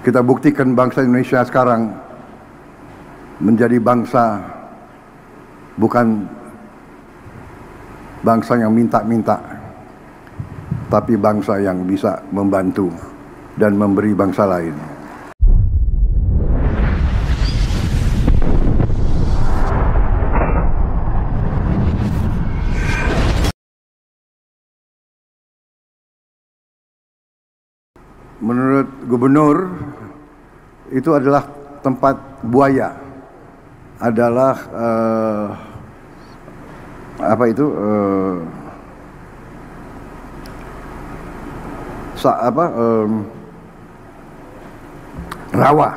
Kita buktikan bangsa Indonesia sekarang menjadi bangsa bukan bangsa yang minta-minta, tapi bangsa yang bisa membantu dan memberi bangsa lain. Menurut gubernur, itu adalah tempat buaya, adalah rawa,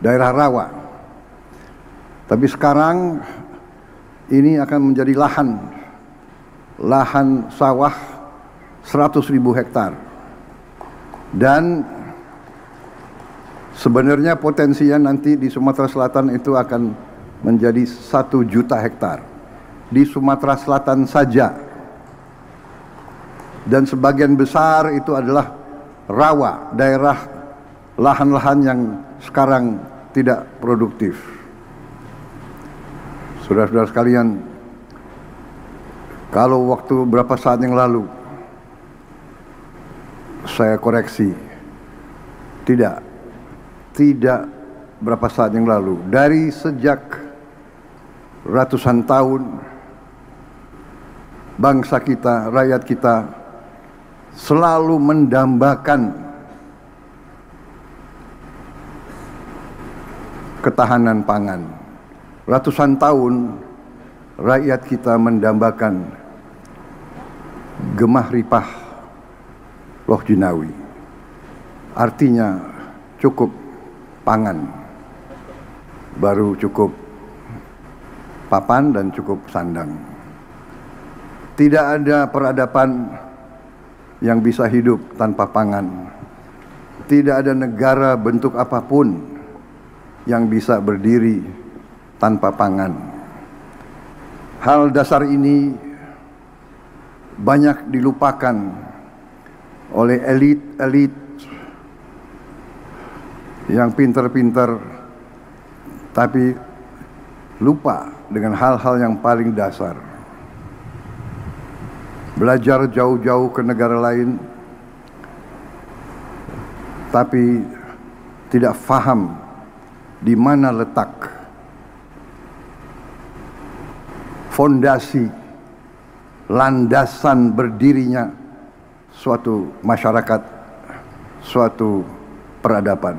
daerah rawa. Tapi sekarang ini akan menjadi lahan sawah 100.000 hektar. Dan sebenarnya potensinya nanti di Sumatera Selatan itu akan menjadi 1 juta hektar. Di Sumatera Selatan saja. Dan sebagian besar itu adalah rawa, daerah lahan-lahan yang sekarang tidak produktif. Saudara-saudara sekalian, kalau waktu beberapa saat yang lalu saya koreksi, tidak berapa saat yang lalu, dari sejak ratusan tahun bangsa kita, rakyat kita selalu mendambakan ketahanan pangan. Ratusan tahun rakyat kita mendambakan gemah ripah loh jinawi, artinya cukup pangan, baru cukup papan dan cukup sandang. Tidak ada peradaban yang bisa hidup tanpa pangan. Tidak ada negara bentuk apapun yang bisa berdiri tanpa pangan. Hal dasar ini banyak dilupakan oleh elit-elit yang pintar-pintar, tapi lupa dengan hal-hal yang paling dasar. Belajar jauh-jauh ke negara lain, tapi tidak faham di mana letak fondasi, landasan berdirinya suatu masyarakat, suatu peradaban.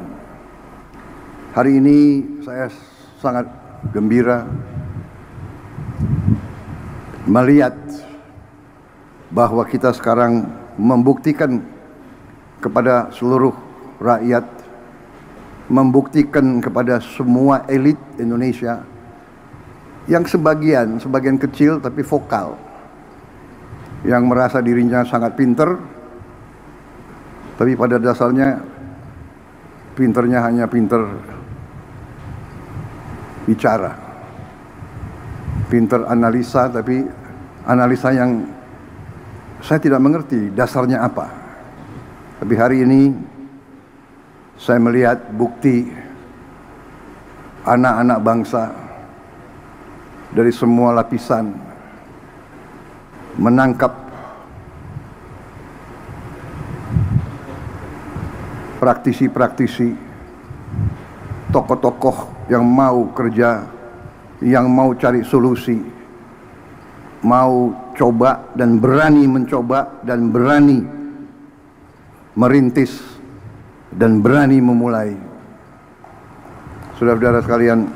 Hari ini saya sangat gembira melihat bahwa kita sekarang membuktikan kepada seluruh rakyat, membuktikan kepada semua elit Indonesia yang sebagian kecil tapi vokal, yang merasa dirinya sangat pinter, tapi pada dasarnya pinternya hanya pinter bicara, pinter analisa, tapi analisa yang saya tidak mengerti dasarnya apa. Tapi hari ini saya melihat bukti anak-anak bangsa dari semua lapisan menangkap praktisi-praktisi, tokoh-tokoh yang mau kerja, yang mau cari solusi, mau coba dan berani mencoba dan berani merintis dan berani memulai. Saudara-saudara sekalian,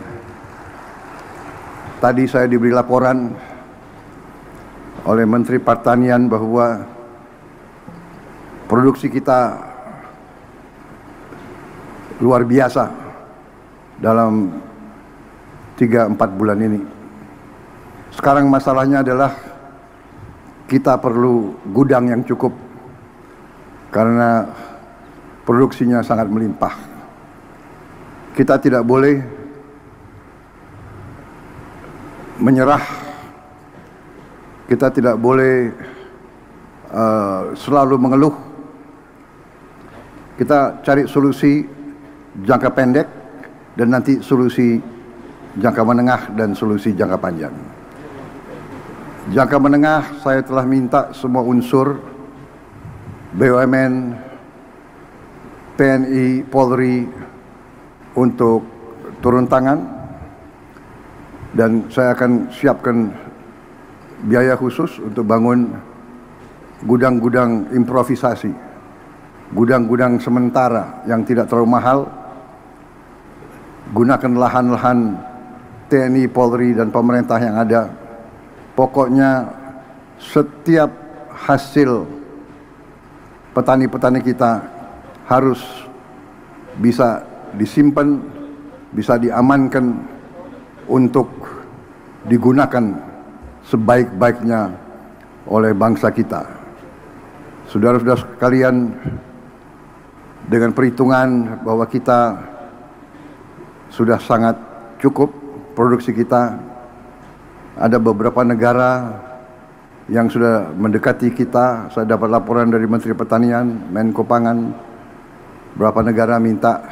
tadi saya diberi laporan oleh Menteri Pertanian bahwa produksi kita luar biasa dalam 3-4 bulan ini. Sekarang masalahnya adalah kita perlu gudang yang cukup karena produksinya sangat melimpah. Kita tidak boleh menyerah. Kita tidak boleh selalu mengeluh. Kita cari solusi jangka pendek dan nanti solusi jangka menengah dan solusi jangka panjang. Jangka menengah, saya telah minta semua unsur BUMN, TNI, Polri untuk turun tangan, dan saya akan siapkan biaya khusus untuk bangun gudang-gudang improvisasi, gudang-gudang sementara yang tidak terlalu mahal. Gunakan lahan-lahan TNI, Polri, dan pemerintah yang ada. Pokoknya setiap hasil petani-petani kita harus bisa disimpan, bisa diamankan untuk digunakan sebaik-baiknya oleh bangsa kita. Saudara-saudara sekalian, dengan perhitungan bahwa kita sudah sangat cukup produksi kita, ada beberapa negara yang sudah mendekati kita. Saya dapat laporan dari Menteri Pertanian, Menko Pangan, beberapa negara minta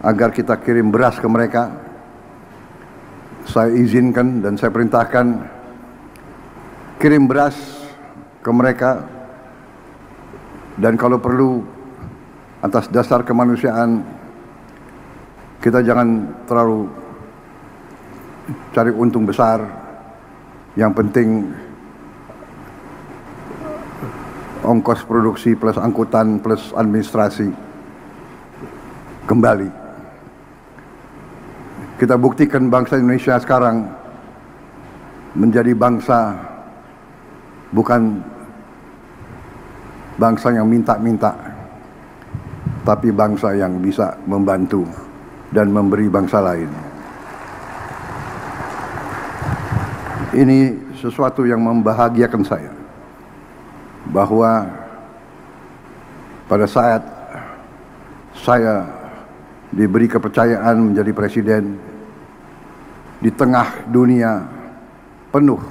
agar kita kirim beras ke mereka. Saya izinkan dan saya perintahkan kirim beras ke mereka, dan kalau perlu atas dasar kemanusiaan kita jangan terlalu cari untung besar. Yang penting ongkos produksi plus angkutan plus administrasi kembali. Kita buktikan bangsa Indonesia sekarang menjadi bangsa, bukan bangsa yang minta-minta, tapi bangsa yang bisa membantu dan memberi bangsa lain. Ini sesuatu yang membahagiakan saya, bahwa pada saat saya diberi kepercayaan menjadi presiden di tengah dunia penuh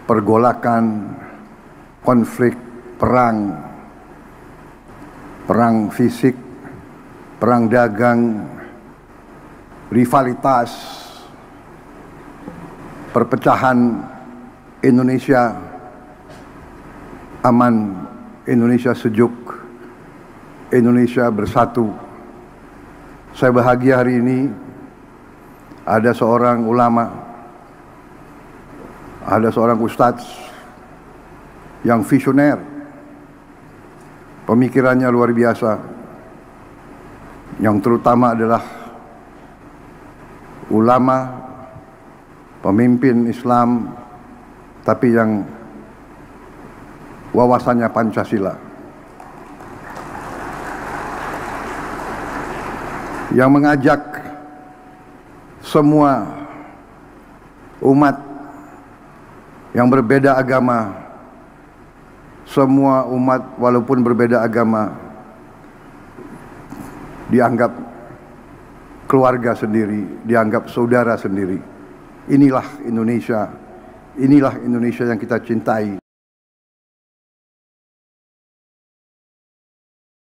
pergolakan, konflik, perang fisik, perang dagang, rivalitas, perpecahan, Indonesia aman, Indonesia sejuk, Indonesia bersatu. Saya bahagia hari ini ada seorang ulama, ada seorang ustadz yang visioner, pemikirannya luar biasa, yang terutama adalah ulama, pemimpin Islam, tapi yang wawasannya Pancasila, yang mengajak semua umat yang berbeda agama, semua umat walaupun berbeda agama dianggap keluarga sendiri, dianggap saudara sendiri. Inilah Indonesia yang kita cintai.